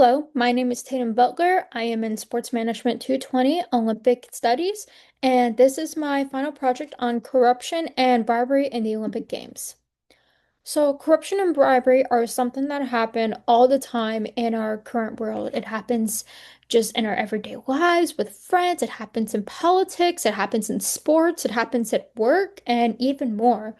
Hello, my name is Tatum Butler. I am in Sports Management 220 Olympic Studies, and this is my final project on corruption and bribery in the Olympic Games. So, corruption and bribery are something that happen all the time in our current world. It happens just in our everyday lives with friends, it happens in politics, it happens in sports, it happens at work, and even more.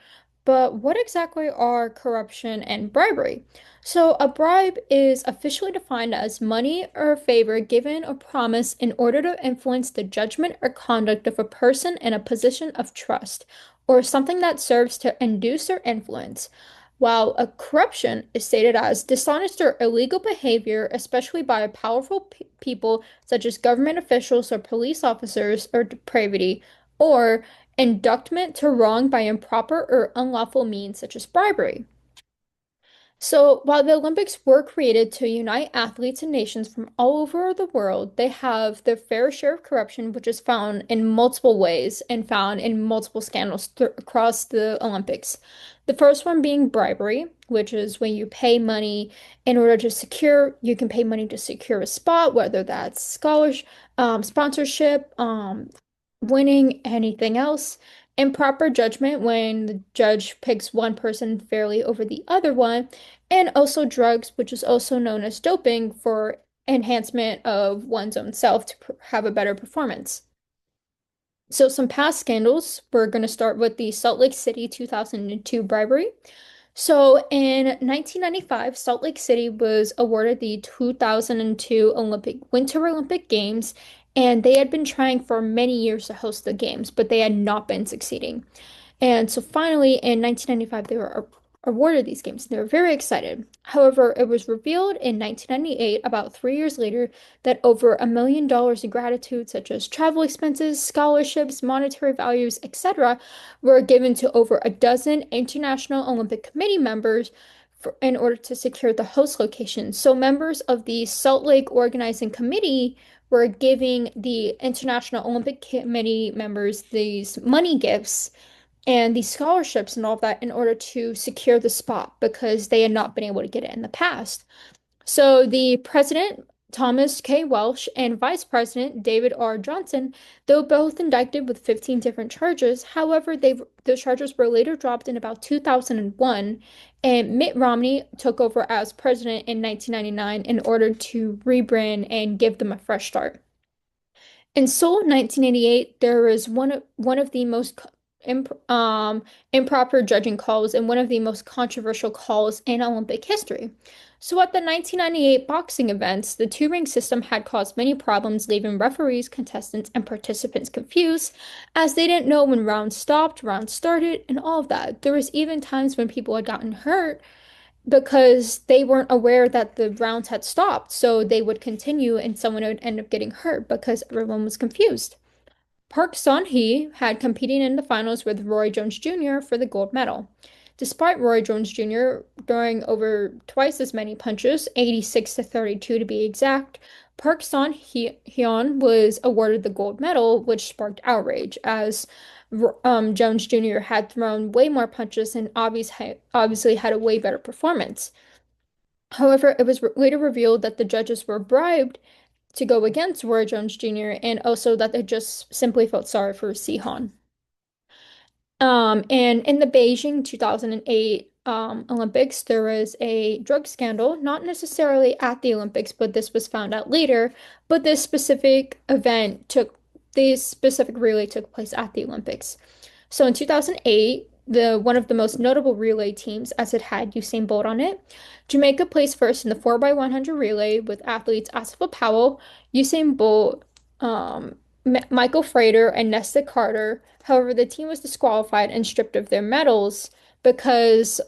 But what exactly are corruption and bribery? So, a bribe is officially defined as money or favor given or promised in order to influence the judgment or conduct of a person in a position of trust, or something that serves to induce or influence. While a corruption is stated as dishonest or illegal behavior, especially by powerful people such as government officials or police officers, or depravity, or inducement to wrong by improper or unlawful means such as bribery. So, while the Olympics were created to unite athletes and nations from all over the world, they have their fair share of corruption, which is found in multiple ways and found in multiple scandals across the Olympics. The first one being bribery, which is when you pay money in order to secure, you can pay money to secure a spot, whether that's scholarship, sponsorship, winning, anything else. Improper judgment when the judge picks one person fairly over the other one, and also drugs, which is also known as doping for enhancement of one's own self to have a better performance. So, some past scandals, we're going to start with the Salt Lake City 2002 bribery. So, in 1995, Salt Lake City was awarded the 2002 Winter Olympic Games, and they had been trying for many years to host the games, but they had not been succeeding. And so finally, in 1995, they were awarded these games. They were very excited. However, it was revealed in 1998, about 3 years later, that over $1 million in gratitude, such as travel expenses, scholarships, monetary values, etc., were given to over a dozen International Olympic Committee members in order to secure the host location. So members of the Salt Lake Organizing Committee were giving the International Olympic Committee members these money gifts and these scholarships and all of that in order to secure the spot because they had not been able to get it in the past. So the president, Thomas K. Welsh, and vice president, David R. Johnson, though both indicted with 15 different charges, however, those charges were later dropped in about 2001, and Mitt Romney took over as president in 1999 in order to rebrand and give them a fresh start. In Seoul, 1988, there was one of the most improper judging calls and one of the most controversial calls in Olympic history. So at the 1998 boxing events, the two-ring system had caused many problems, leaving referees, contestants, and participants confused as they didn't know when rounds stopped, rounds started, and all of that. There was even times when people had gotten hurt because they weren't aware that the rounds had stopped. So they would continue and someone would end up getting hurt because everyone was confused. Park Sun-hee had competing in the finals with Roy Jones Jr. for the gold medal. Despite Roy Jones Jr. throwing over twice as many punches, 86 to 32 to be exact, Park Sun-hyun was awarded the gold medal, which sparked outrage as Jones Jr. had thrown way more punches and obviously had a way better performance. However, it was later revealed that the judges were bribed to go against Roy Jones Jr. and also that they just simply felt sorry for Sihon. And in the Beijing 2008 Olympics, there was a drug scandal, not necessarily at the Olympics, but this was found out later. But this specific relay took place at the Olympics. So in 2008, the one of the most notable relay teams, as it had Usain Bolt on it, Jamaica placed first in the 4x100 relay with athletes Asifa Powell, Usain Bolt, Michael Frater, and Nesta Carter. However, the team was disqualified and stripped of their medals because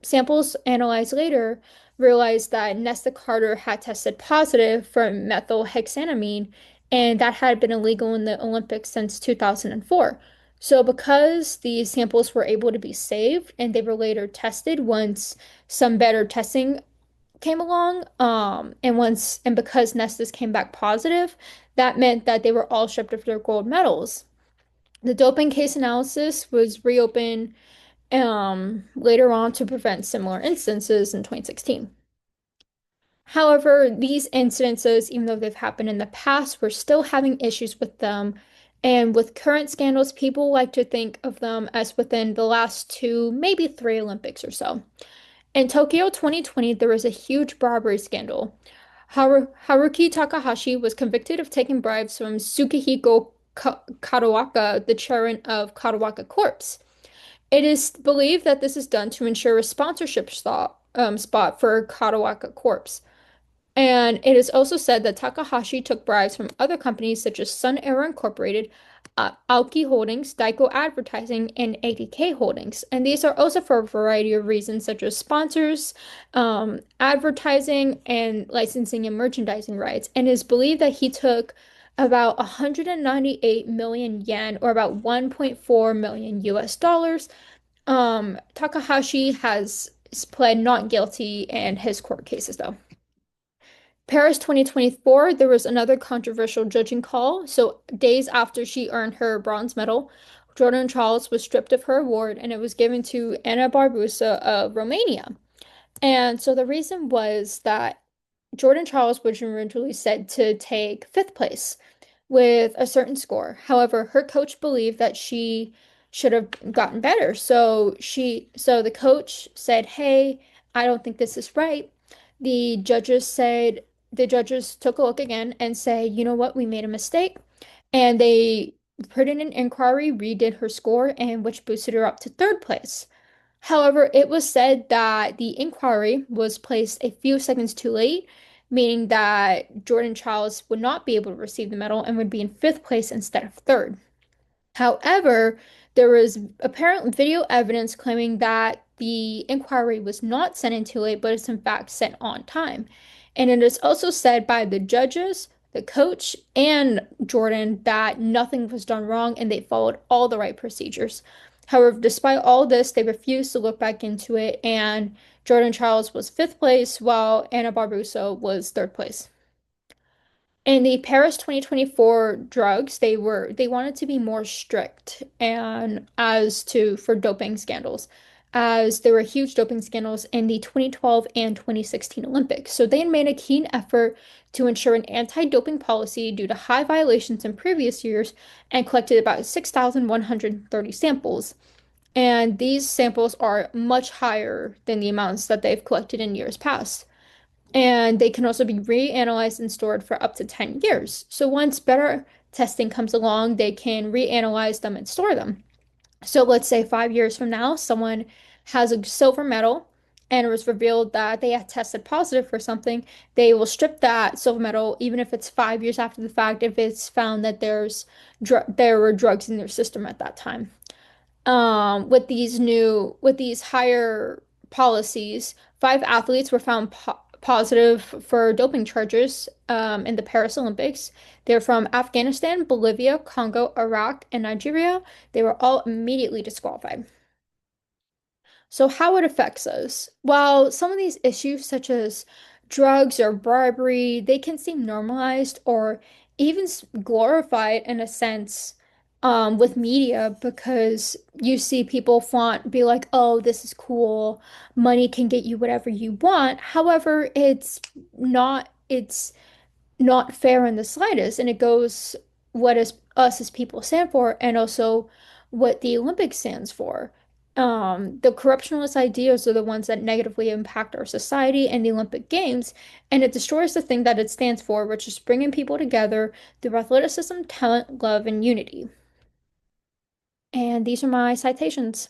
samples analyzed later realized that Nesta Carter had tested positive for methylhexanamine, and that had been illegal in the Olympics since 2004. So, because these samples were able to be saved and they were later tested once some better testing came along, and because Nestus came back positive, that meant that they were all stripped of their gold medals. The doping case analysis was reopened later on to prevent similar instances in 2016. However, these incidences, even though they've happened in the past, we're still having issues with them. And with current scandals, people like to think of them as within the last two, maybe three Olympics or so. In Tokyo 2020, there was a huge bribery scandal. Haruki Takahashi was convicted of taking bribes from Tsukihiko Kawaka, the chairman of Kawaka Corps. It is believed that this is done to ensure a sponsorship spot for Kawaka Corps. And it is also said that Takahashi took bribes from other companies such as Sun Air Incorporated, Aoki Holdings, Daiko Advertising, and ADK Holdings. And these are also for a variety of reasons, such as sponsors, advertising, and licensing and merchandising rights. And it is believed that he took about 198 million yen, or about 1.4 million US dollars. Takahashi has pled not guilty in his court cases, though. Paris 2024, there was another controversial judging call. So, days after she earned her bronze medal, Jordan Charles was stripped of her award and it was given to Anna Barbusa of Romania. And so the reason was that Jordan Charles was originally said to take fifth place with a certain score. However, her coach believed that she should have gotten better. So the coach said, "Hey, I don't think this is right." The judges said, the judges took a look again and say, "You know what? We made a mistake." And they put in an inquiry, redid her score, and which boosted her up to third place. However, it was said that the inquiry was placed a few seconds too late, meaning that Jordan Charles would not be able to receive the medal and would be in fifth place instead of third. However, there was apparent video evidence claiming that the inquiry was not sent in too late, but it's in fact sent on time. And it is also said by the judges, the coach, and Jordan that nothing was done wrong and they followed all the right procedures. However, despite all this, they refused to look back into it, and Jordan Charles was fifth place, while Anna Barbuso was third place. In the Paris 2024 drugs, they wanted to be more strict and as to for doping scandals, as there were huge doping scandals in the 2012 and 2016 Olympics. So they made a keen effort to ensure an anti-doping policy due to high violations in previous years and collected about 6,130 samples. And these samples are much higher than the amounts that they've collected in years past. And they can also be reanalyzed and stored for up to 10 years. So once better testing comes along, they can reanalyze them and store them. So let's say 5 years from now, someone has a silver medal and it was revealed that they had tested positive for something, they will strip that silver medal, even if it's 5 years after the fact, if it's found that there were drugs in their system at that time. With these higher policies, five athletes were found positive for doping charges in the Paris Olympics. They're from Afghanistan, Bolivia, Congo, Iraq, and Nigeria. They were all immediately disqualified. So, how it affects us? While some of these issues, such as drugs or bribery, they can seem normalized or even glorified in a sense with media because you see people be like, oh, this is cool. Money can get you whatever you want. However, it's not fair in the slightest. And it goes what is us as people stand for and also what the Olympics stands for. The corruptionist ideas are the ones that negatively impact our society and the Olympic Games, and it destroys the thing that it stands for, which is bringing people together through athleticism, talent, love, and unity. And these are my citations.